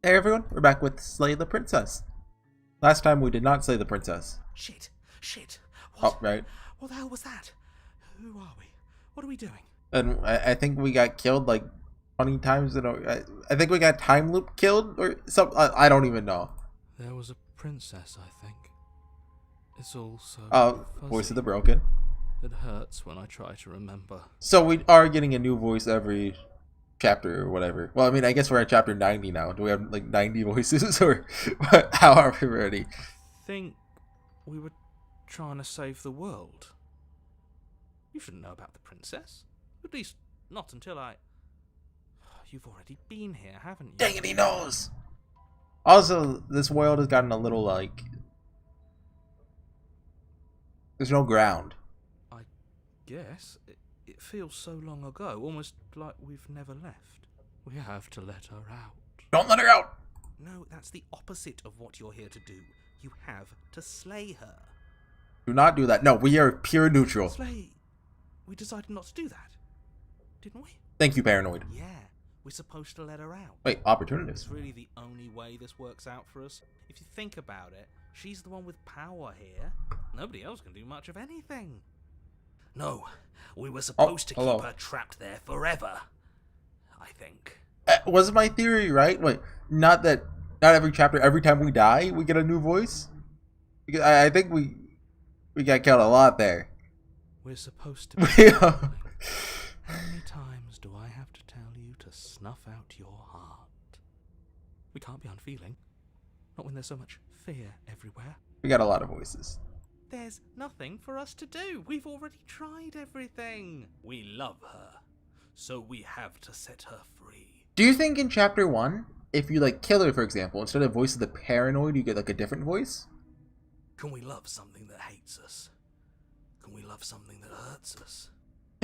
Hey everyone, we're back with Slay the Princess. Last time we did not slay the princess. Shit! Shit! Oh, What? right. What the hell was that? Who are we? What are we doing? And I think we got killed like 20 times in a... I think we got time loop killed or something. I don't even know. There was a princess, I think. It's all so Voice of fuzzy. the Broken. It hurts when I try to remember. So we are getting a new voice every chapter or whatever. Well, I mean, I guess we're at chapter 90 now. Do we have like 90 voices or how are we ready? I think we were trying to save the world. You shouldn't know about the princess. At least, not until I... You've already been here, haven't you? Dang it, he knows! Also, this world has gotten a little like... There's no ground. I guess. It feels so long ago, almost like we've never left. We have to let her out. Don't let her out! No, that's the opposite of what you're here to do. You have to slay her. Do not do that. No, we are pure neutral. Slay? We decided not to do that, didn't we? Thank you, Paranoid. Yeah, we're supposed to let her out. Wait, opportunist. It's really the only way this works out for us. If you think about it, she's the one with power here. Nobody else can do much of anything. No, we were supposed to keep her trapped there forever, I think. Was my theory right? Wait, not every chapter, every time we die, we get a new voice? Because I think we got killed a lot there. We're supposed to be. How many times do I have to tell you to snuff out your heart? We can't be unfeeling. Not when there's so much fear everywhere. We got a lot of voices. There's nothing for us to do. We've already tried everything. We love her, so we have to set her free. Do you think in chapter 1, if you like kill her, for example, instead of voice of the Paranoid, you get like a different voice? Can we love something that hates us? Can we love something that hurts us?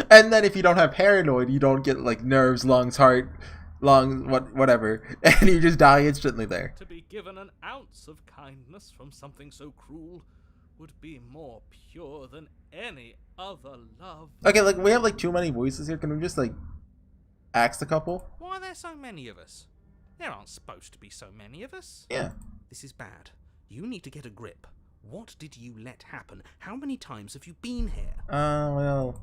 And then if you don't have Paranoid, you don't get like nerves, lungs, heart, lungs, whatever, and you just die instantly there. To be given an ounce of kindness from something so cruel would be more pure than any other love. Okay, like we have like too many voices here. Can we just like axe a couple? Why are there so many of us? There aren't supposed to be so many of us. Yeah. This is bad. You need to get a grip. What did you let happen? How many times have you been here? Well,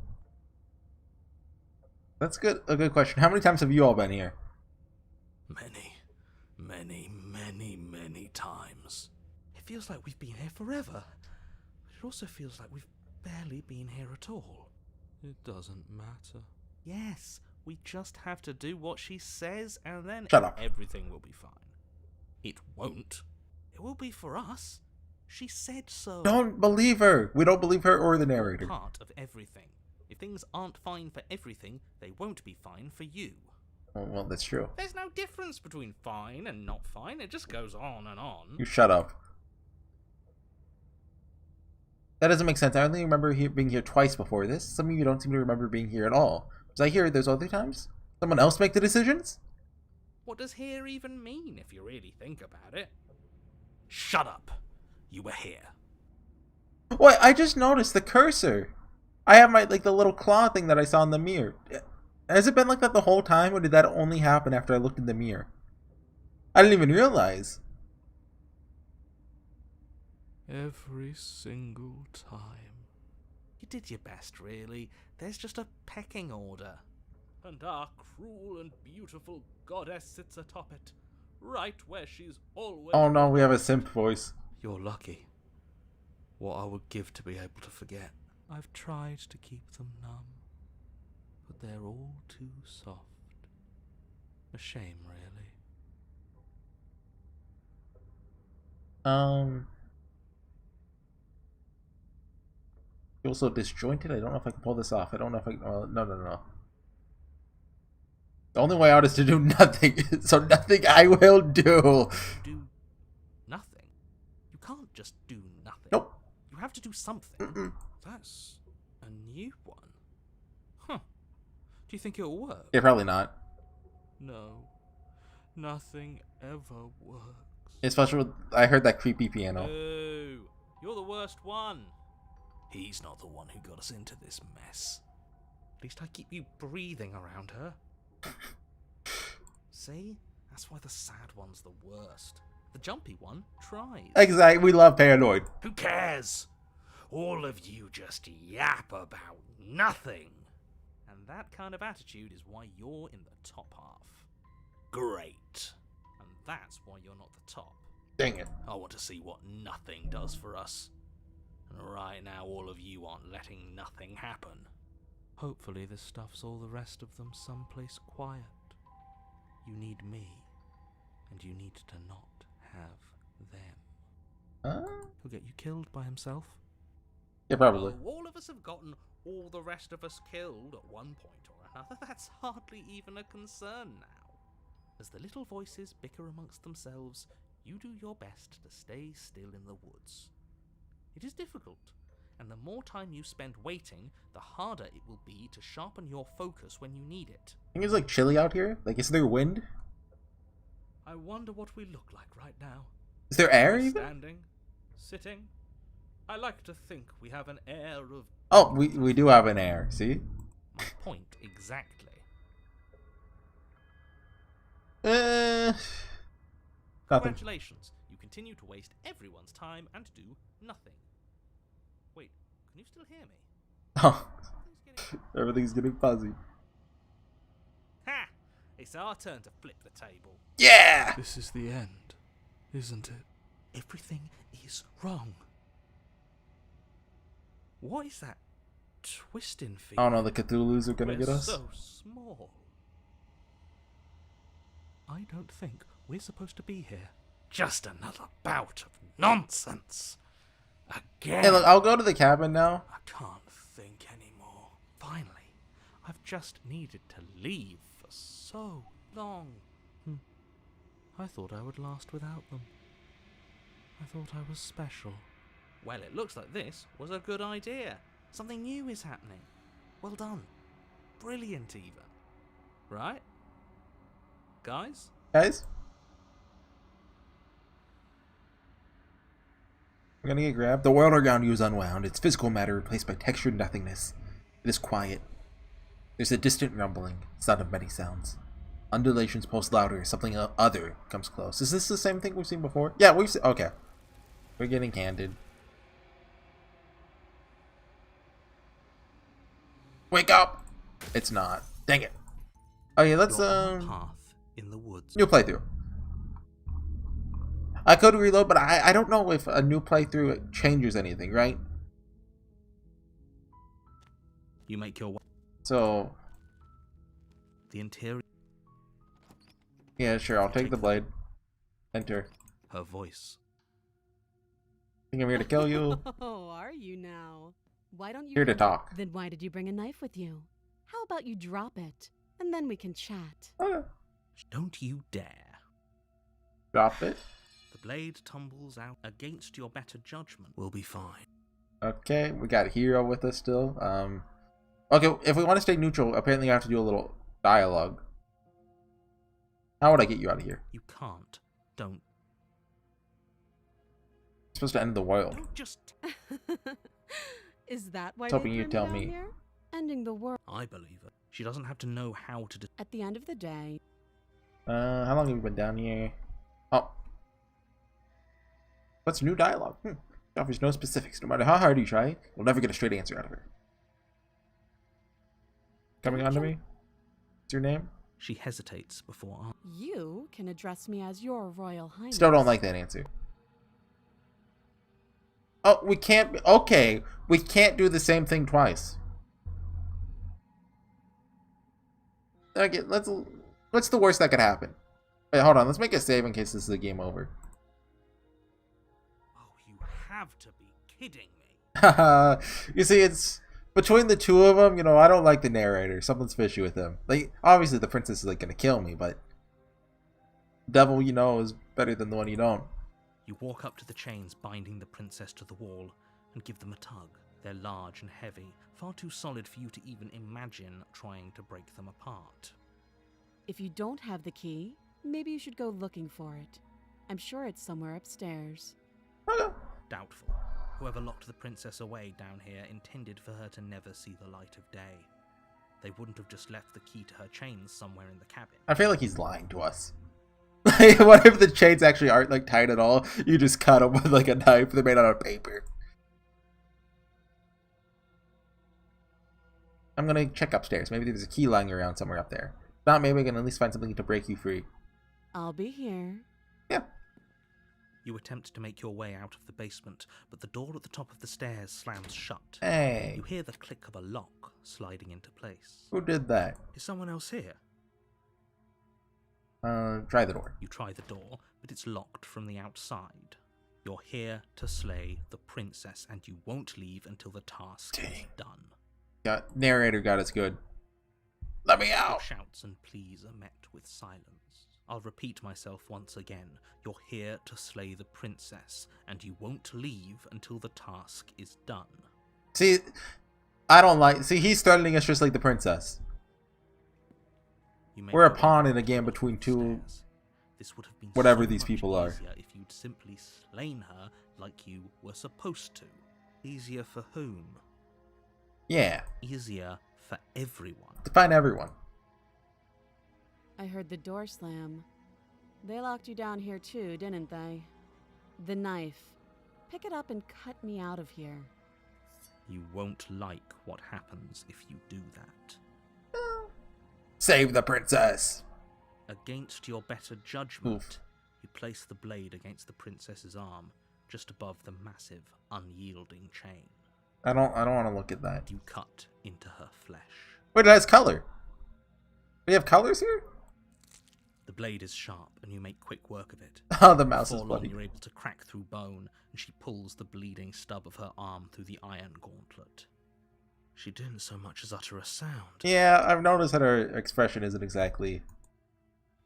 that's good. A good question. How many times have you all been here? Many, many, many, many times. It feels like we've been here forever. It also feels like we've barely been here at all. It doesn't matter. Yes, we just have to do what she says and then Shut up. Everything will be fine. It won't. It will be for us. She said so. Don't believe her. We don't believe her or the narrator. Part of everything. If things aren't fine for everything, they won't be fine for you. Well, that's true. There's no difference between fine and not fine. It just goes on and on. You shut up. That doesn't make sense. I only remember being here twice before this. Some of you don't seem to remember being here at all. Was I here those other times? Someone else make the decisions? What does here even mean if you really think about it? Shut up. You were here. Wait, I just noticed the cursor. I have my, like, the little claw thing that I saw in the mirror. Has it been like that the whole time, or did that only happen after I looked in the mirror? I didn't even realize. Every single time. You did your best, really. There's just a pecking order. And our cruel and beautiful goddess sits atop it, right where she's always... Oh no, we have a simp voice. You're lucky. What I would give to be able to forget. I've tried to keep them numb, but they're all too soft. A shame, really. Feel so disjointed. I don't know if I can pull this off. I don't know if I can. No. The only way out is to do nothing. So nothing I will do. Do nothing. You can't just do nothing. Nope. You have to do something. That's a new one. Huh. Do you think it'll work? Yeah, probably not. No. Nothing ever works. Especially with, I heard that creepy piano. Oh, you're the worst one. He's not the one who got us into this mess. At least I keep you breathing around her. See? That's why the sad one's the worst. The jumpy one tries. Exactly. We love paranoid. Who cares? All of you just yap about nothing. And that kind of attitude is why you're in the top half. Great. And that's why you're not the top. Dang it. I want to see what nothing does for us. And right now all of you aren't letting nothing happen. Hopefully this stuffs all the rest of them someplace quiet. You need me. And you need to not have them. He'll get you killed by himself. Yeah, probably. Oh, all of us have gotten all the rest of us killed at one point or another. That's hardly even a concern now. As the little voices bicker amongst themselves, you do your best to stay still in the woods. It is difficult, and the more time you spend waiting, the harder it will be to sharpen your focus when you need it. I think it's like chilly out here. Like, is there wind? I wonder what we look like right now. Is there air even? Standing, sitting. I like to think we have an air of... Oh, we do have an air, see? My point exactly. Nothing. Congratulations. You continue to waste everyone's time and do nothing. Wait, can you still hear me? Oh, everything's getting fuzzy. Ha! It's our turn to flip the table. Yeah! This is the end, isn't it? Everything is wrong. What is that twisting feeling? Oh no, the Cthulhu's are gonna We're get us. so small. I don't think we're supposed to be here. Just another bout of nonsense. Again. Hey, look, I'll go to the cabin now. I can't think anymore. Finally, I've just needed to leave for so long. I thought I would last without them. I thought I was special. Well, it looks like this was a good idea. Something new is happening. Well done. Brilliant, even. Right? Guys? Guys? We're gonna get grabbed. The world around you is unwound. Its physical matter replaced by textured nothingness. It is quiet. There's a distant rumbling, sound of many sounds. Undulations pulse louder. Something other comes close. Is this the same thing we've seen before? Yeah, we've seen. Okay. We're getting candid. Wake up! It's not. Dang it. Okay, let's You're on a path in the woods. new playthrough. I could reload, but I don't know if a new playthrough changes anything, right? You make your way. So The interior. yeah, sure. I'll take the blade. Enter. Her voice. Think I'm here to kill you. Oh, are you now? Why don't you Here to come- talk. Then why did you bring a knife with you? How about you drop it, and then we can chat. Okay. Don't you dare. Drop it. The blade tumbles out against your better judgment. We'll be fine. Okay, we got Hero with us still. Okay, if we want to stay neutral, apparently I have to do a little dialogue. How would I get you out of here? You can't. Don't. It's supposed to end the world. Don't just. Is that why was they hoping you'd threw tell down me. Here? Ending the world. I believe her. She doesn't have to know how to. At the end of the day, How long have we been down here? Oh. What's new dialogue? Offers no specifics. No matter how hard you try, you'll never get a straight answer out of her. Coming on to me? What's your name? She hesitates before. you can address me as your Royal Highness. Still don't like that answer. Oh, we can't. Okay, we can't do the same thing twice. Okay, what's the worst that could happen? Wait, hold on. Let's make a save in case this is a game over. Oh, you have to be kidding me. Haha. You see, it's between the two of them. You know, I don't like the narrator. Something's fishy with him. Like, obviously, the princess is like gonna kill me, but devil you know is better than the one you don't. You walk up to the chains binding the princess to the wall and give them a tug. They're large and heavy, far too solid for you to even imagine trying to break them apart. If you don't have the key, maybe you should go looking for it. I'm sure it's somewhere upstairs. Okay. Doubtful. Whoever locked the princess away down here intended for her to never see the light of day. They wouldn't have just left the key to her chains somewhere in the cabin. I feel like he's lying to us. What if the chains actually aren't like tight at all? You just cut them with like a knife. They're made out of paper. I'm gonna check upstairs. Maybe there's a key lying around somewhere up there. If not, maybe I can at least find something to break you free. I'll be here. Yeah. You attempt to make your way out of the basement, but the door at the top of the stairs slams shut. Hey. You hear the click of a lock sliding into place. Who did that? Is someone else here? Try the door. You try the door, but it's locked from the outside. You're here to slay the princess, and you won't leave until the task is done. Narrator got us good. Let me Your out! shouts and pleas are met with silence. I'll repeat myself once again. You're here to slay the princess, and you won't leave until the task is done. See, I don't like... See, he's threatening us just like the princess. We're a pawn in a game between two... This would have been whatever so these much people are. easier if you'd simply slain her like you were supposed to. Easier for whom? Yeah. Easier for everyone. Define everyone. I heard the door slam. They locked you down here too, didn't they? The knife. Pick it up and cut me out of here. You won't like what happens if you do that. Save the princess! Against your better judgment, Oof. you place the blade against the princess's arm, just above the massive, unyielding chain. I don't want to look at that. You cut into her flesh. Wait, it has color. We have colors here? The blade is sharp, and you make quick work of it. Oh, the mouse is Before long, bloody. you're able to crack through bone, and she pulls the bleeding stub of her arm through the iron gauntlet. She didn't so much as utter a sound. Yeah, I've noticed that her expression isn't exactly...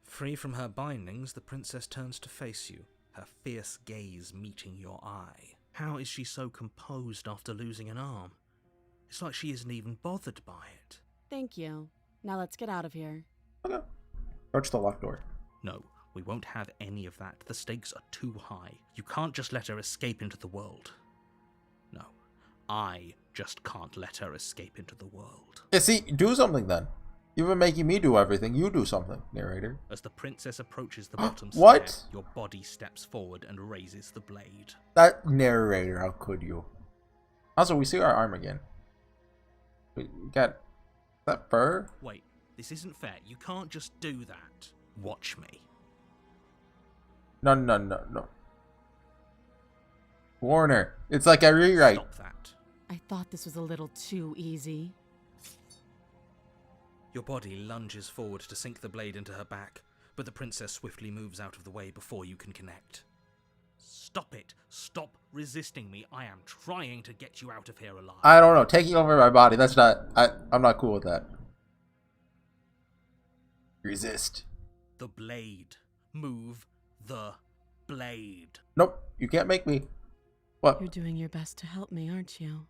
Free from her bindings, the princess turns to face you, her fierce gaze meeting your eye. How is she so composed after losing an arm? It's like she isn't even bothered by it. Thank you. Now let's get out of here. Okay. Approach the locked door. No, we won't have any of that. The stakes are too high. You can't just let her escape into the world. No, I just can't let her escape into the world. Yeah, see, do something then. You've been making me do everything. You do something, narrator. As the princess approaches the bottom What? stair, your body steps forward and raises the blade. That narrator, how could you? Also, we see our arm again. We got... Is that fur? Wait, this isn't fair. You can't just do that. Watch me. No. Warner, it's like a rewrite. Stop that. I thought this was a little too easy. Your body lunges forward to sink the blade into her back, but the princess swiftly moves out of the way before you can connect. Stop it. Stop resisting me. I am trying to get you out of here alive. I don't know. Taking over my body, that's not... I'm not cool with that. Resist. The blade. Move the blade. Nope, you can't make me. What? You're doing your best to help me, aren't you?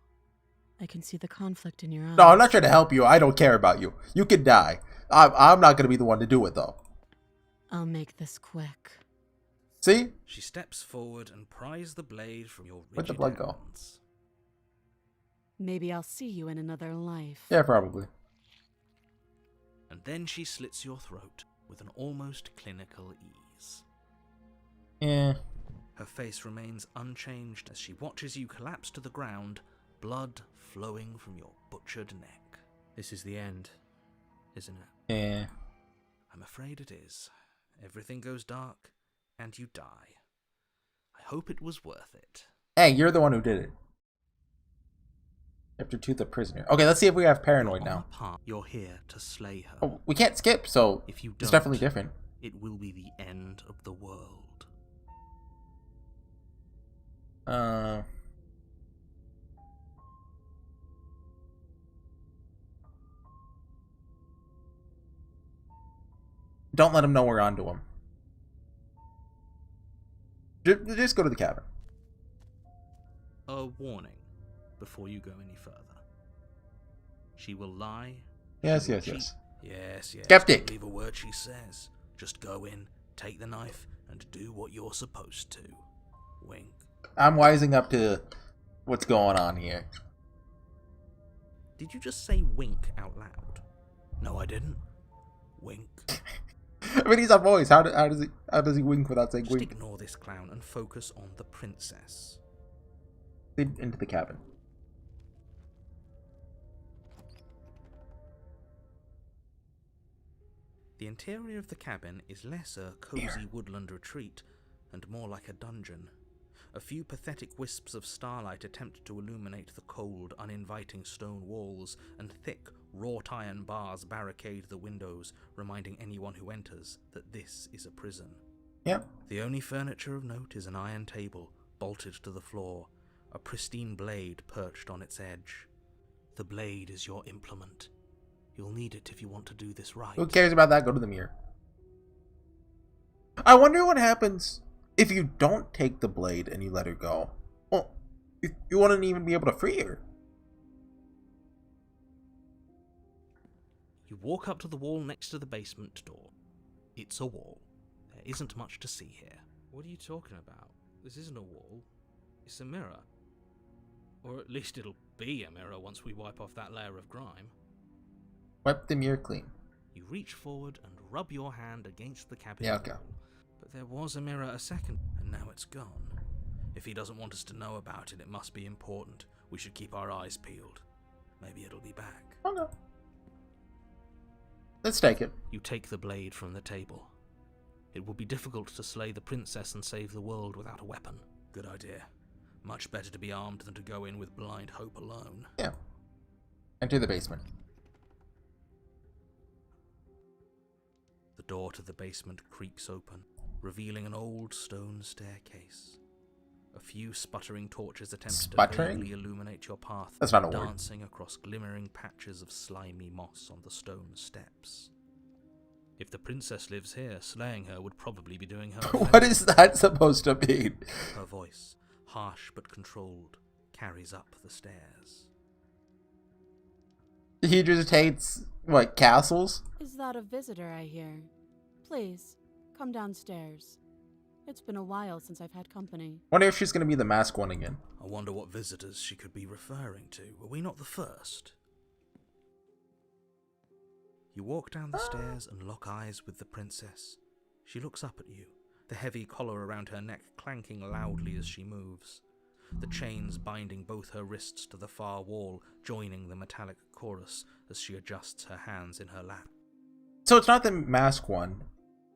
I can see the conflict in your eyes. No, I'm not trying to help you. I don't care about you. You can die. I'm not going to be the one to do it, though. I'll make this quick. See? She steps forward and pries the blade from your rigid Where'd the blood go? hands. Maybe I'll see you in another life. Yeah, probably. And then she slits your throat with an almost clinical ease. Yeah. Her face remains unchanged as she watches you collapse to the ground, blood flowing from your butchered neck. This is the end, isn't it? Yeah. I'm afraid it is. Everything goes dark, and you die. I hope it was worth it. Hey, you're the one who did it. You have to tooth the prisoner. Okay, let's see if we have paranoid now. You're here to slay her. Oh, we can't skip, so If you it's don't, definitely different. it will be the end of the world. Don't let him know we're onto him. Just go to the cabin. A warning before you go any further. She will lie. Yes, she will yes, cheat. yes. Yes, yes. Skeptic. Don't believe a word she says. Just go in, take the knife, and do what you're supposed to. Wink. I'm wising up to what's going on here. Did you just say wink out loud? No, I didn't. Wink. I mean, he's a voice. How does he wink without saying Just wink? ignore this clown and focus on the princess. Into the cabin. The interior of the cabin is less a cozy woodland retreat and more like a dungeon. A few pathetic wisps of starlight attempt to illuminate the cold, uninviting stone walls, and thick, wrought iron bars barricade the windows, reminding anyone who enters that this is a prison. Yeah. The only furniture of note is an iron table, bolted to the floor, a pristine blade perched on its edge. The blade is your implement. You'll need it if you want to do this right. Who cares about that? Go to the mirror. I wonder what happens if you don't take the blade and you let her go. Well, you wouldn't even be able to free her. You walk up to the wall next to the basement door. It's a wall. There isn't much to see here. What are you talking about? This isn't a wall. It's a mirror. Or at least it'll be a mirror once we wipe off that layer of grime. Wipe the mirror clean. You reach forward and rub your hand against the cabin Yeah, okay. wall. But there was a mirror a second, and now it's gone. If he doesn't want us to know about it, it must be important. We should keep our eyes peeled. Maybe it'll be back. Oh no. Let's take it. You take the blade from the table. It will be difficult to slay the princess and save the world without a weapon. Good idea. Much better to be armed than to go in with blind hope alone. Yeah. Enter the basement. The door to the basement creaks open, revealing an old stone staircase. A few sputtering torches attempt to vaguely illuminate your path, That's not a word. dancing across glimmering patches of slimy moss on the stone steps. If the princess lives here, slaying her would probably be doing her a What favor. is that supposed to mean? Her voice, harsh but controlled, carries up the stairs. He just hates, what, castles? Is that a visitor I hear? Please, come downstairs. It's been a while since I've had company. Wonder if she's gonna be the masked one again. I wonder what visitors she could be referring to. Were we not the first? You walk down the stairs and lock eyes with the princess. She looks up at you, the heavy collar around her neck clanking loudly as she moves. The chains binding both her wrists to the far wall, joining the metallic chorus as she adjusts her hands in her lap. So it's not the masked one.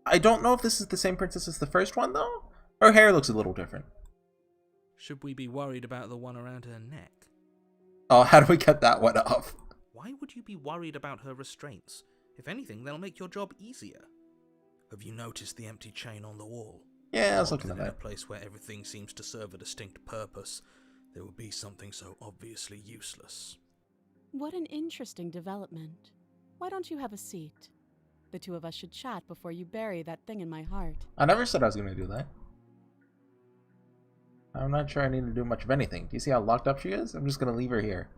I don't know if this is the same princess as the first one, though. Her hair looks a little different. Should we be worried about the one around her neck? Oh, how do we get that one off? Why would you be worried about her restraints? If anything, they'll make your job easier. Have you noticed the empty chain on the wall? Yeah, I was Odd looking at that in a that. place where everything seems to serve a distinct purpose, there would be something so obviously useless. What an interesting development. Why don't you have a seat? The two of us should chat before you bury that thing in my heart. I never said I was gonna do that. I'm not sure I need to do much of anything. Do you see how locked up she is? I'm just gonna leave her here.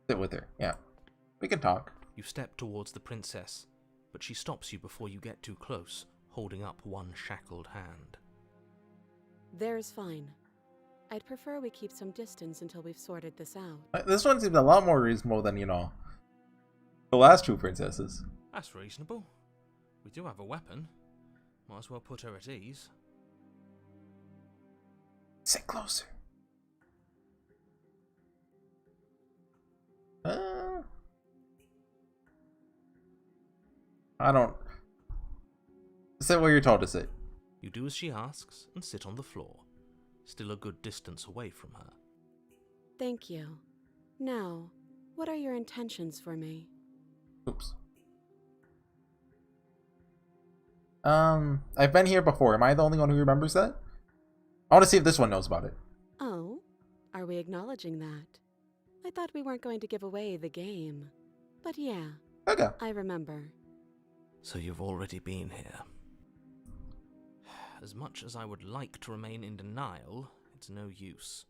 Sit with her. Yeah. We can talk. You step towards the princess, but she stops you before you get too close, holding up one shackled hand. There's fine. I'd prefer we keep some distance until we've sorted this out. This one seems a lot more reasonable than, the last two princesses. That's reasonable. We do have a weapon. Might as well put her at ease. Sit closer. I don't... Sit where you're told to sit. You do as she asks and sit on the floor, still a good distance away from her. Thank you. Now, what are your intentions for me? Oops. I've been here before. Am I the only one who remembers that? I want to see if this one knows about it. Oh, are we acknowledging that? I thought we weren't going to give away the game. But yeah, Okay. I remember. So you've already been here. As much as I would like to remain in denial, it's no use.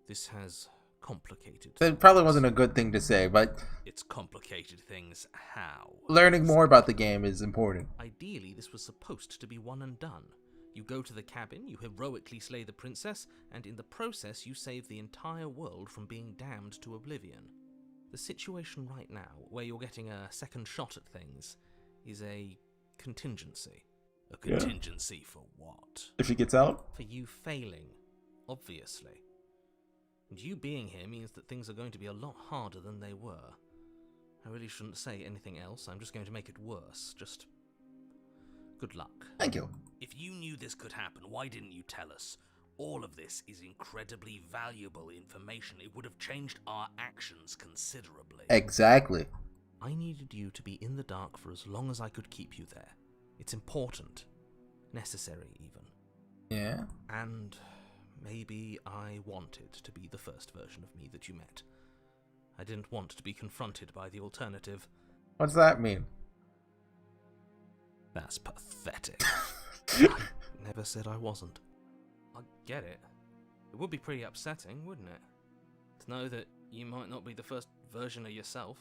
This has complicated things. It probably wasn't a good thing to say, but It's complicated things how? learning more about the game is important. Ideally, this was supposed to be one and done. You go to the cabin, you heroically slay the princess, and in the process you save the entire world from being damned to oblivion. The situation right now, where you're getting a second shot at things, is a contingency. A Yeah. contingency for what? If she gets out? For you failing, obviously. And you being here means that things are going to be a lot harder than they were. I really shouldn't say anything else. I'm just going to make it worse. Just good luck. Thank you. If you knew this could happen, why didn't you tell us? All of this is incredibly valuable information. It would have changed our actions considerably. Exactly. I needed you to be in the dark for as long as I could keep you there. It's important. Necessary, even. Yeah. And maybe I wanted to be the first version of me that you met. I didn't want to be confronted by the alternative. What's that mean? That's pathetic. I never said I wasn't. I get it. It would be pretty upsetting, wouldn't it? To know that you might not be the first version of yourself.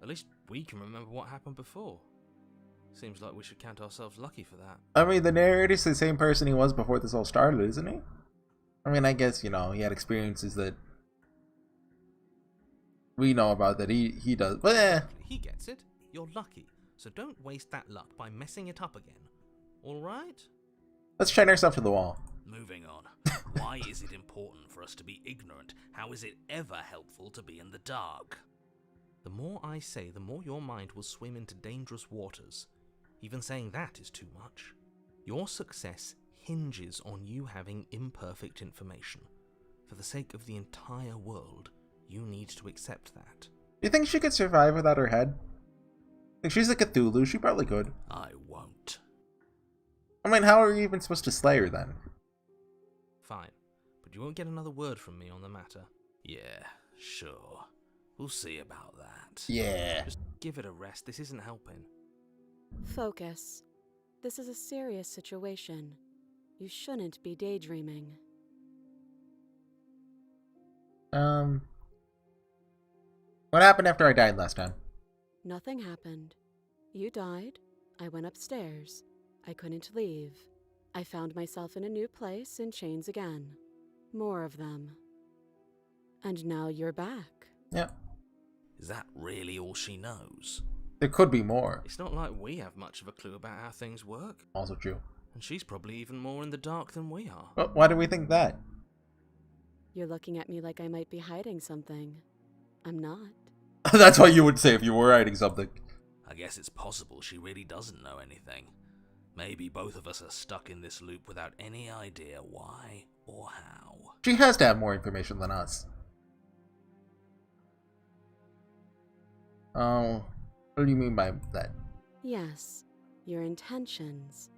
At least we can remember what happened before. Seems like we should count ourselves lucky for that. I mean, the narrator's the same person he was before this all started, isn't he? I mean, I guess, you know, he had experiences that we know about that he does. But He gets it. You're lucky. So don't waste that luck by messing it up again. Alright? let's chain ourselves to the wall. Moving on. Why is it important for us to be ignorant? How is it ever helpful to be in the dark? The more I say, the more your mind will swim into dangerous waters. Even saying that is too much. Your success hinges on you having imperfect information. For the sake of the entire world, you need to accept that. Do you think she could survive without her head? Like, she's a Cthulhu, she probably could. I won't. I mean, how are you even supposed to slay her then? Fine, but you won't get another word from me on the matter. Yeah, sure. We'll see about that. Yeah. Just give it a rest, this isn't helping. Focus. This is a serious situation. You shouldn't be daydreaming. What happened after I died last time? Nothing happened. You died. I went upstairs. I couldn't leave. I found myself in a new place in chains again. More of them. And now you're back. Yeah. Is that really all she knows? There could be more. It's not like we have much of a clue about how things work. Also true. And she's probably even more in the dark than we are. Well, why do we think that? You're looking at me like I might be hiding something. I'm not. That's what you would say if you were hiding something. I guess it's possible she really doesn't know anything. Maybe both of us are stuck in this loop without any idea why or how. She has to have more information than us. Oh, what do you mean by that? Yes, your intentions.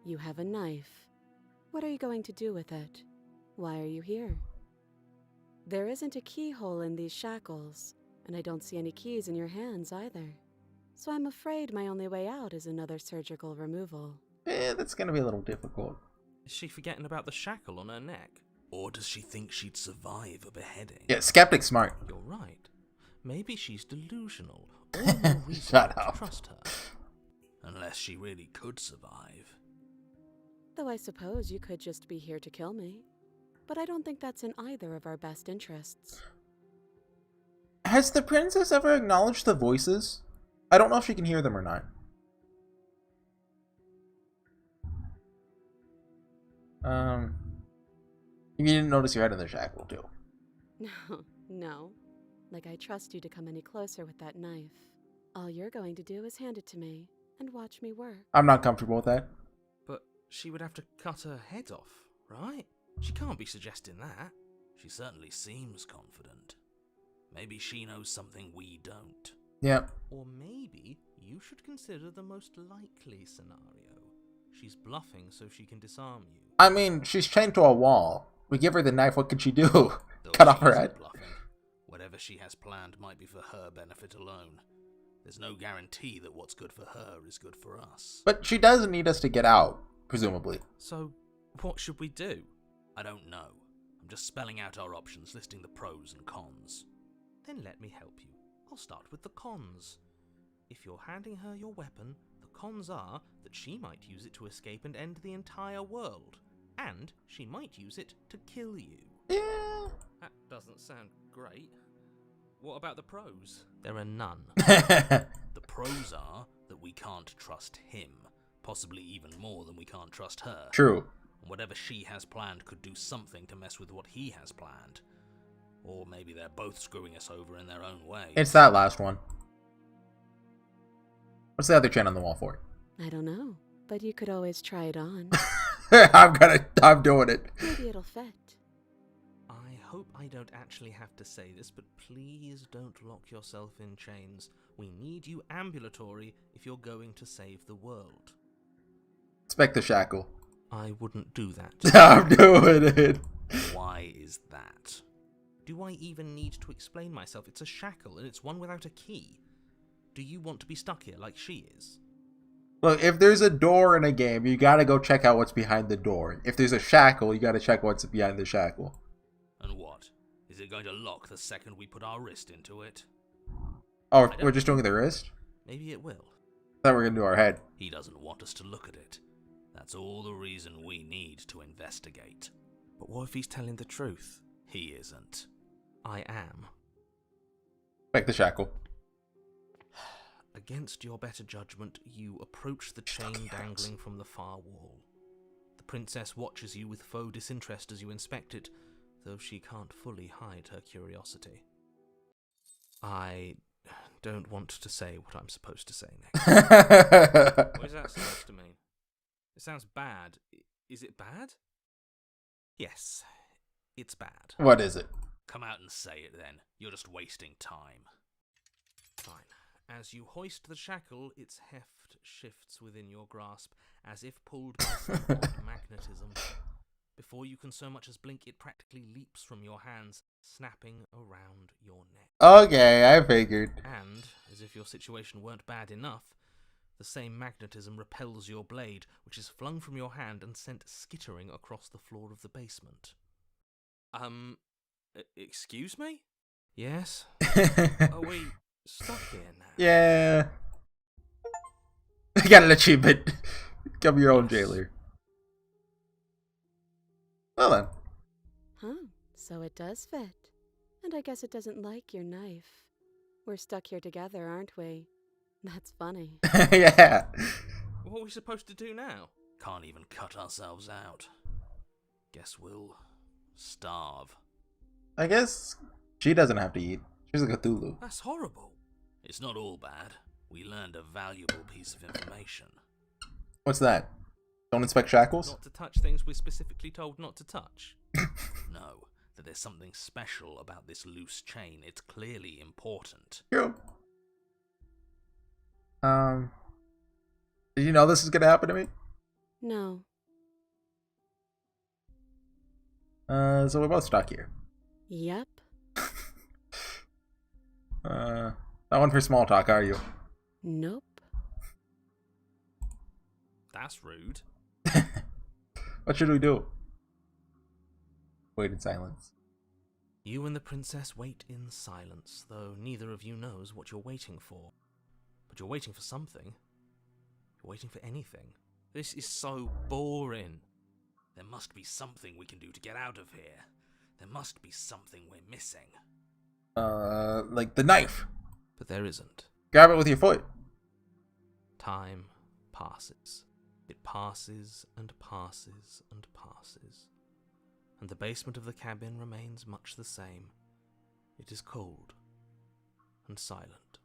You have a knife. What are you going to do with it? Why are you here? There isn't a keyhole in these shackles, and I don't see any keys in your hands either. So I'm afraid my only way out is another surgical removal. That's gonna be a little difficult. Is she forgetting about the shackle on her neck? Or does she think she'd survive a beheading? Yeah, skeptic's smart. You're right. Maybe she's delusional. All the more reason Shut not up. to trust her. Unless she really could survive. Though I suppose you could just be here to kill me. But I don't think that's in either of our best interests. Has the princess ever acknowledged the voices? I don't know if she can hear them or not. You didn't notice your head in the shackle, too. No. Like I trust you to come any closer with that knife. All you're going to do is hand it to me and watch me work. I'm not comfortable with that. But she would have to cut her head off, right? She can't be suggesting that. She certainly seems confident. Maybe she knows something we don't. Yeah. Or maybe you should consider the most likely scenario. She's bluffing so she can disarm you. I mean, she's chained to a wall. We give her the knife, what can she do? Though Cut she off her isn't head? bluffing. Whatever she has planned might be for her benefit alone. There's no guarantee that what's good for her is good for us. But she does need us to get out, presumably. So, what should we do? I don't know. I'm just spelling out our options, listing the pros and cons. Then let me help you. I'll start with the cons. If you're handing her your weapon, the cons are that she might use it to escape and end the entire world. And she might use it to kill you. Yeah. That doesn't sound great. What about the pros? There are none. The pros are that we can't trust him, possibly even more than we can't trust her. True. And whatever she has planned could do something to mess with what he has planned. Or maybe they're both screwing us over in their own way. It's that last one. What's the other chain on the wall for? I don't know, but you could always try it on. I'm doing it. Maybe it'll fit. I hope I don't actually have to say this, but please don't lock yourself in chains. We need you ambulatory if you're going to save the world. Expect the shackle. I wouldn't do that. I'm doing it. Why is that? Do I even need to explain myself? It's a shackle, and it's one without a key. Do you want to be stuck here like she is? Look, if there's a door in a game, you gotta go check out what's behind the door. If there's a shackle, you gotta check what's behind the shackle. And what? Is it going to lock the second we put our wrist into it? Oh, we're just doing the wrist? Maybe it will. I thought we were gonna do our head. He doesn't want us to look at it. That's all the reason we need to investigate. But what if he's telling the truth? He isn't. I am. Expect the shackle. Against your better judgment, you approach the chain dangling from the far wall. The princess watches you with faux disinterest as you inspect it, though she can't fully hide her curiosity. I don't want to say what I'm supposed to say next. What is that supposed to mean? It sounds bad. Is it bad? Yes, it's bad. What is it? Come out and say it then. You're just wasting time. Fine. As you hoist the shackle, its heft shifts within your grasp, as if pulled by some odd magnetism. Before you can so much as blink, it practically leaps from your hands, snapping around your neck. Okay, I figured. And, as if your situation weren't bad enough, the same magnetism repels your blade, which is flung from your hand and sent skittering across the floor of the basement. Excuse me? Yes? Are we stuck here now? Yeah. You got an achievement. Become your own jailer. Well then. Huh, so it does fit. And I guess it doesn't like your knife. We're stuck here together, aren't we? That's funny. Yeah. What are we supposed to do now? Can't even cut ourselves out. Guess we'll starve. I guess she doesn't have to eat. She's like a Cthulhu. That's horrible. It's not all bad. We learned a valuable piece of information. What's that? Don't inspect shackles? Not to touch things we're specifically told not to touch. No, that there's something special about this loose chain. It's clearly important. True. Did you know this is gonna happen to me? No. So we're both stuck here. Yep. Not one for small talk, are you? Nope. That's rude. What should we do? Wait in silence. You and the princess wait in silence, though neither of you knows what you're waiting for. But you're waiting for something. You're waiting for anything. This is so boring. There must be something we can do to get out of here. There must be something we're missing. Like the knife. But there isn't. Grab it with your foot. Time passes. It passes and passes and passes. And the basement of the cabin remains much the same. It is cold and silent.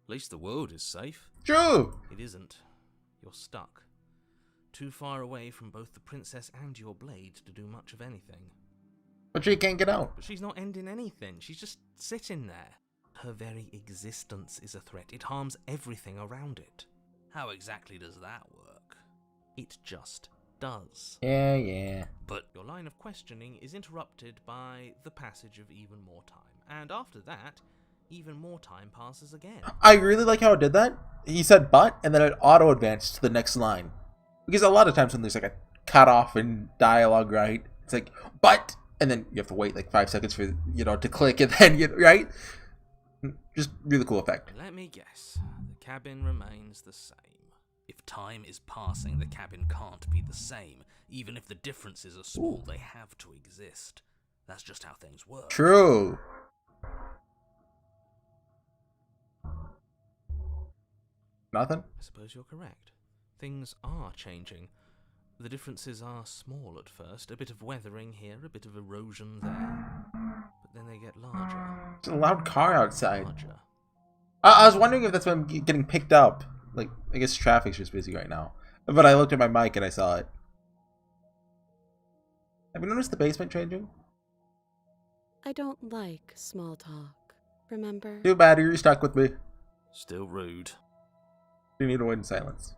At least the world is safe. True. It isn't. You're stuck. Too far away from both the princess and your blade to do much of anything. But she can't get out. But she's not ending anything. She's just sitting there. Her very existence is a threat. It harms everything around it. How exactly does that work? It just does. Yeah. But Your line of questioning is interrupted by the passage of even more time. And after that, even more time passes again. I really like how it did that. He said but, and then it auto-advanced to the next line. Because a lot of times when there's like a cut off in dialogue, right? It's like, but, and then you have to wait like 5 seconds for, to click, and then, right? Just really cool effect. Let me guess. The cabin remains the same. if time is passing, the cabin can't be the same. Even if the differences are small, they have to exist. That's just how things work. True. Nothing? I suppose you're correct. Things are changing. The differences are small at first. A bit of weathering here, a bit of erosion there. But then they get larger. There's a loud car outside. Larger. I was wondering if that's why I'm getting picked up. Like, I guess traffic's just busy right now. But I looked at my mic and I saw it. Have you noticed the basement changing? I don't like small talk, remember? Too bad, you're stuck with me. Still rude. You need to wait in silence.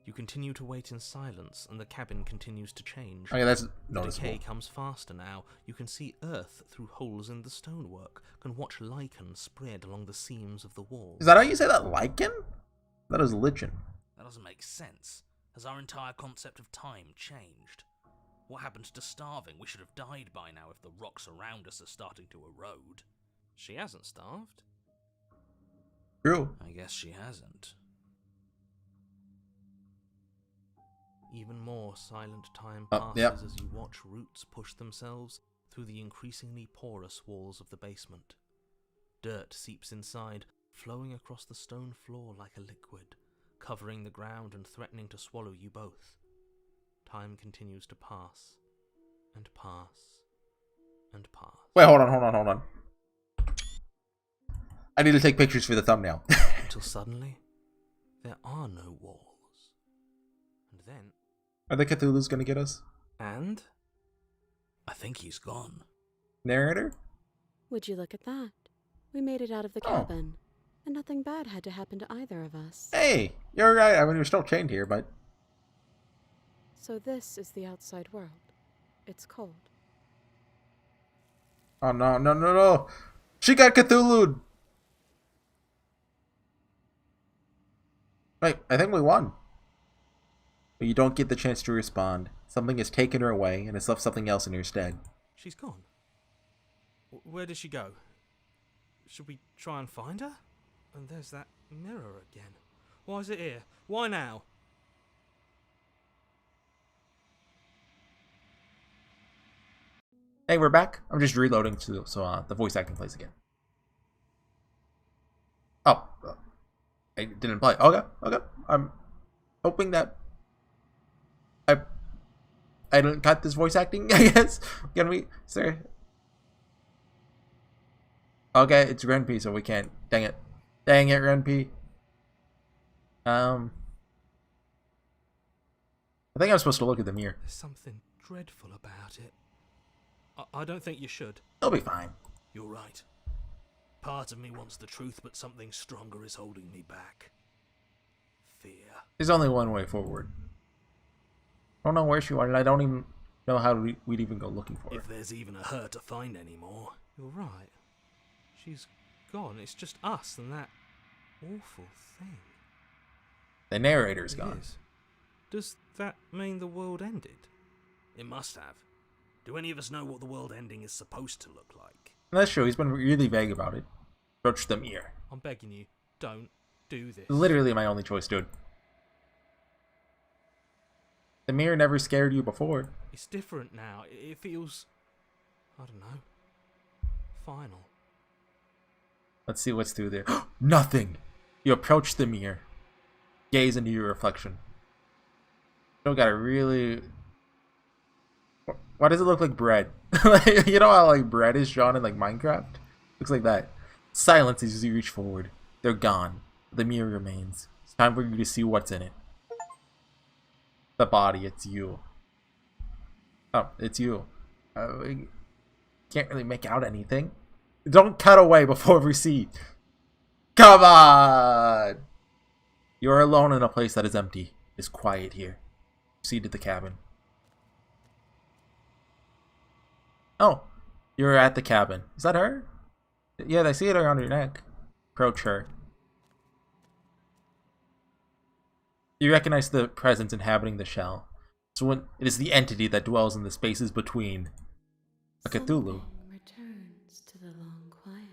You continue to wait in silence, and the cabin continues to change. Okay, that's The noticeable. decay comes faster now. You can see earth through holes in the stonework, can watch lichen spread along the seams of the walls. Is that how you say that? Lichen? That is lichen. That doesn't make sense. Has our entire concept of time changed? What happened to starving? We should have died by now if the rocks around us are starting to erode. She hasn't starved. True. I guess she hasn't. Even more silent time Oh, passes yep. as you watch roots push themselves through the increasingly porous walls of the basement. Dirt seeps inside, flowing across the stone floor like a liquid, covering the ground and threatening to swallow you both. Time continues to pass, and pass, and pass. Wait, hold on. I need to take pictures for the thumbnail. Until suddenly, there are no walls. And then... Are the Cthulhu's gonna get us? And? I think he's gone. Narrator? Would you look at that? We made it out of the Oh. cabin, and nothing bad had to happen to either of us. Hey, you're right. I mean, we're still chained here, but... So this is the outside world. It's cold. Oh, no. She got Cthulhu'd! Wait, I think we won. But you don't get the chance to respond. Something has taken her away and has left something else in her stead. She's gone. Where did she go? Should we try and find her? And there's that mirror again. Why is it here? Why now? Hey, we're back. I'm just reloading so the voice acting plays again. Oh, I didn't play. Okay. I'm hoping that I didn't cut this voice acting. I guess. Can we, sir? Okay, it's Ren P, so we can't. Dang it, Ren P. I think I'm supposed to look at the mirror. There's something dreadful about it. I don't think you should. It'll be fine. You're right. Part of me wants the truth, but something stronger is holding me back. Fear. There's only one way forward. I don't know where she was, and I don't even know how we'd even go looking for her. If there's even a her to find anymore. You're right. She's gone. It's just us and that awful thing. The narrator's It gone. is. Does that mean the world ended? It must have. Do any of us know what the world ending is supposed to look like? That's true. He's been really vague about it. Approach the mirror. I'm begging you, don't do this. Literally my only choice, dude. The mirror never scared you before. It's different now. It feels, I don't know, final. Let's see what's through there. Nothing! You approach the mirror. Gaze into your reflection. Still got a really... Why does it look like bread? You know how like bread is drawn in like Minecraft? Looks like that. Silence as you reach forward. They're gone. The mirror remains. It's time for you to see what's in it. The body, it's you. Oh, it's you. We can't really make out anything. Don't cut away before we see. Come on! You're alone in a place that is empty. It's quiet here. Proceed to the cabin. Oh, you're at the cabin. Is that her? Yeah, I see it around your neck. Approach her. You recognize the presence inhabiting the shell. So when it is the entity that dwells in the spaces between a Cthulhu. Something returns to the long quiet.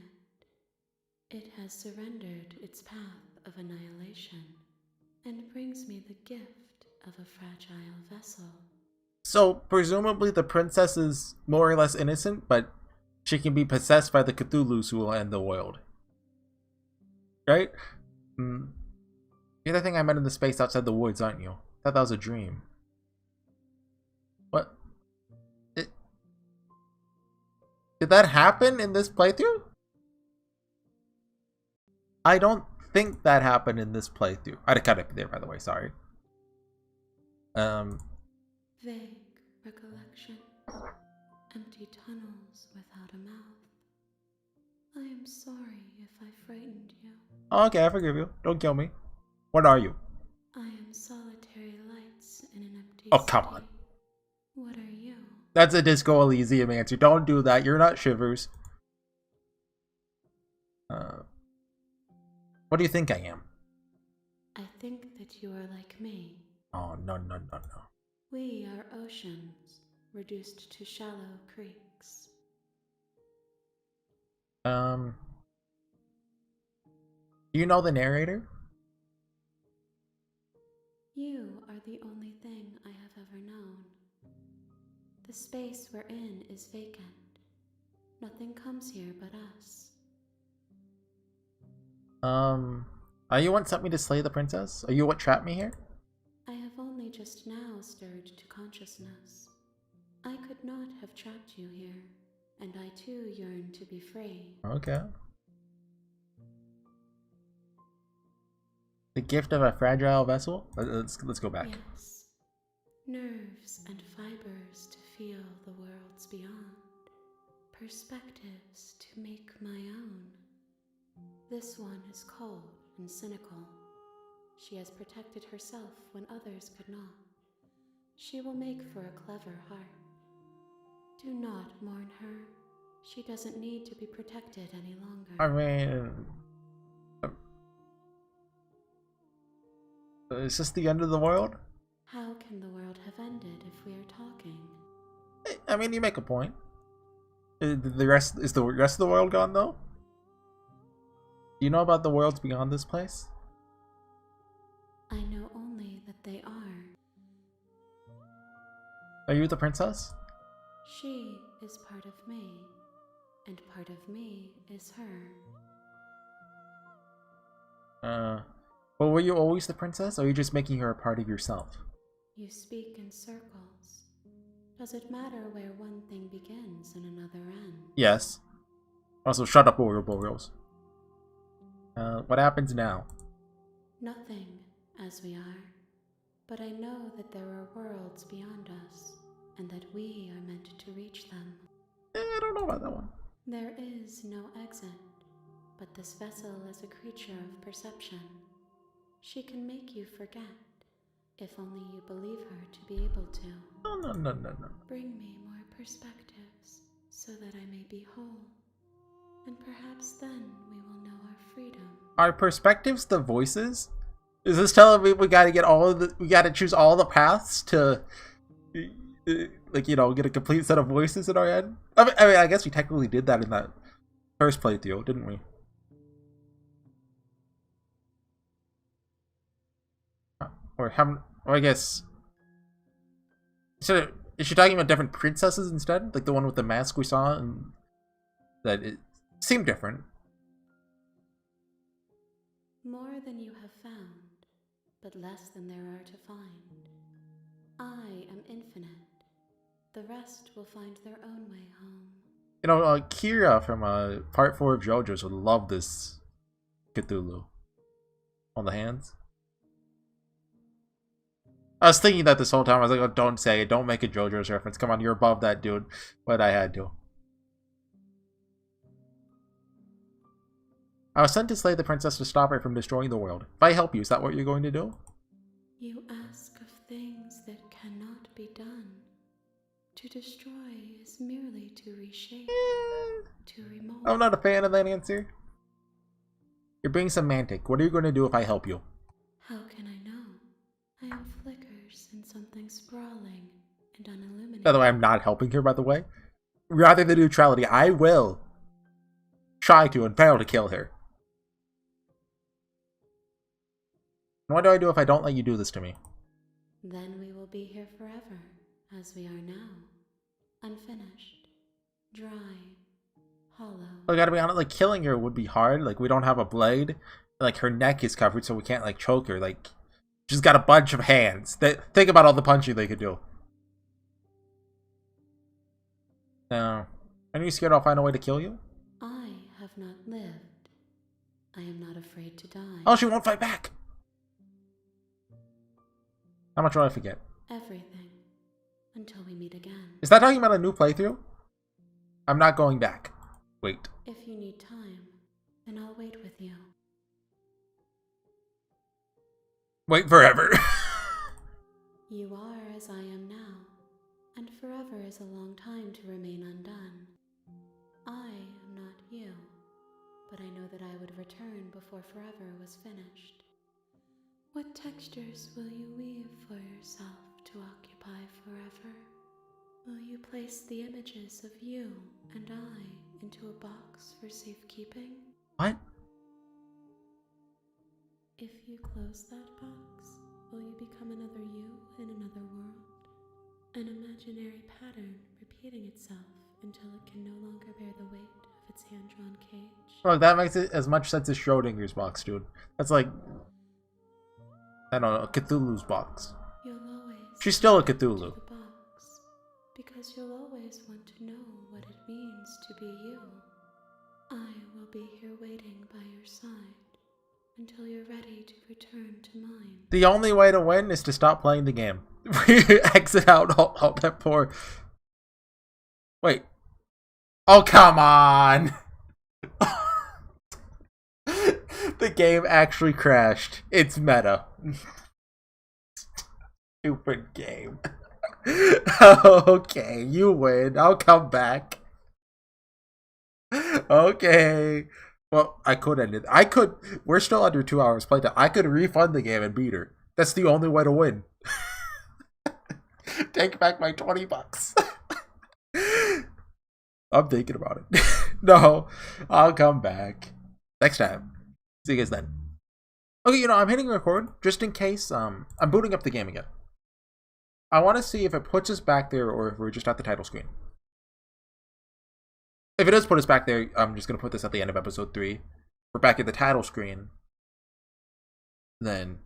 It has surrendered its path of annihilation and brings me the gift of a fragile vessel. So presumably the princess is more or less innocent, but she can be possessed by the Cthulhus who will end the world. Right? Mm. You're the thing I met in the space outside the woods, aren't you? I thought that was a dream. What? Did that happen in this playthrough? I don't think that happened in this playthrough. I'd cut it there, by the way. Sorry. Vague recollections, empty tunnels without a mouth. I am sorry if I frightened you. Okay, I forgive you. Don't kill me. What are you? I am solitary lights in an empty Oh, come city. on. What are you? That's a Disco Elysium answer. Don't do that. You're not Shivers. What do you think I am? I think that you are like me. Oh, no, no, no, no. We are oceans, reduced to shallow creeks. Do you know the narrator? You are the only thing I have ever known. The space we're in is vacant. Nothing comes here but us. Are you what sent me to slay the princess? Are you what trapped me here? I have only just now stirred to consciousness. I could not have trapped you here, and I too yearn to be free. Okay. The gift of a fragile vessel? Let's go back. Yes. Nerves and fibers to feel the worlds beyond. Perspectives to make my own. This one is cold and cynical. She has protected herself when others could not. She will make for a clever heart. Do not mourn her. She doesn't need to be protected any longer. I mean... is this the end of the world? How can the world have ended if we are talking? I mean, you make a point. Is the rest of the world gone, though? Do you know about the worlds beyond this place? I know only that they are. Are you the princess? She is part of me, and part of me is her. But were you always the princess, or are you just making her a part of yourself? You speak in circles. Does it matter where one thing begins and another ends? Yes. Also, shut up, Oreo. What happens now? Nothing, as we are. But I know that there are worlds beyond us, and that we are meant to reach them. I don't know about that one. There is no exit, but this vessel is a creature of perception. She can make you forget, if only you believe her to be able to. No. Bring me more perspectives, so that I may be whole. And perhaps then we will know our freedom. Are perspectives the voices? Is this telling me we gotta choose all the paths to, like, you know, get a complete set of voices in our head? I mean, I guess we technically did that in that first playthrough, didn't we? Or I guess. So, is she talking about different princesses instead? Like the one with the mask we saw, and that it seemed different. More than you have found, but less than there are to find. I am infinite. The rest will find their own way home. You know, Kira from Part 4 of JoJo's would love this Cthulhu. On the hands. I was thinking that this whole time. I was like, oh, don't say it. Don't make a JoJo's reference. Come on, you're above that, dude. But I had to. I was sent to slay the princess to stop her from destroying the world. If I help you, is that what you're going to do? You ask of things that cannot be done. To destroy is merely to reshape, to remold. I'm not a fan of that answer. You're being semantic. What are you going to do if I help you? How can I know? I am flickers in something sprawling and unilluminated. By the way, I'm not helping her, by the way. Rather than neutrality, I will try to and fail to kill her. What do I do if I don't let you do this to me? Then we will be here forever, as we are now. Unfinished, dry, hollow. I gotta be honest, like, killing her would be hard. Like, we don't have a blade. like her neck is covered so we can't like choke her. Like she's got a bunch of hands. Think about all the punching they could do. No. Are you scared I'll find a way to kill you? I have not lived. I am not afraid to die. Oh, she won't fight back. How much do I forget? Everything. Until we meet again. Is that talking about a new playthrough? I'm not going back. Wait. If you need time, then I'll wait with you. Wait forever. You are as I am now, and forever is a long time to remain undone. I am not you, but I know that I would return before forever was finished. What textures will you weave for yourself to occupy forever? Will you place the images of you and I into a box for safekeeping? What? If you close that box, will you become another you in another world? An imaginary pattern repeating itself until it can no longer bear the weight of its hand-drawn cage? Bro, that makes it as much sense as Schrodinger's box, dude. That's like, I don't know, a Cthulhu's box. You'll always She's still a come to Cthulhu. the box, because you'll always want to know what it means to be you. I will be here waiting by your side until you're ready to return to mine. The only way to win is to stop playing the game. Exit out all that poor... Wait. Oh, come on! The game actually crashed. It's meta. Stupid game. Okay, you win. I'll come back. Okay. Well, I could end it. I could. We're still under 2 hours playtime. I could refund the game and beat her. That's the only way to win. Take back my $20. I'm thinking about it. No, I'll come back next time. See you guys then. Okay, I'm hitting record just in case. I'm booting up the game again. I want to see if it puts us back there or if we're just at the title screen. If it does put us back there, I'm just going to put this at the end of episode 3. We're back at the title screen. Then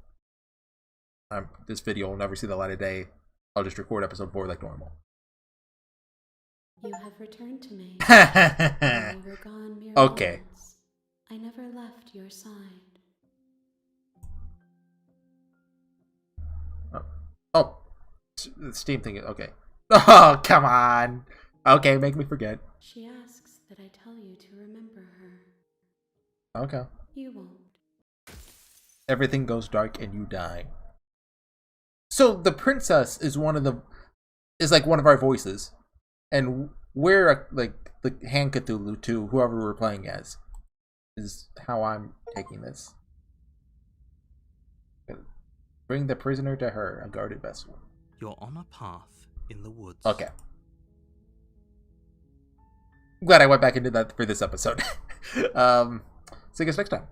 this video will never see the light of day. I'll just record episode 4 like normal. You have returned to me. While you were gone mere Okay. moments, I never left your side. Oh, the Steam thing. Okay. Oh, come on. Okay, make me forget. She asks that I tell you to remember her. Okay. You won't. Everything goes dark and you die. So the princess is one of our voices, and we're like the hand Cthulhu to whoever we're playing as. Is how I'm taking this. Bring the prisoner to her, a guarded vessel. You're on a path in the woods. Okay. I'm glad I went back into that for this episode. See you guys next time.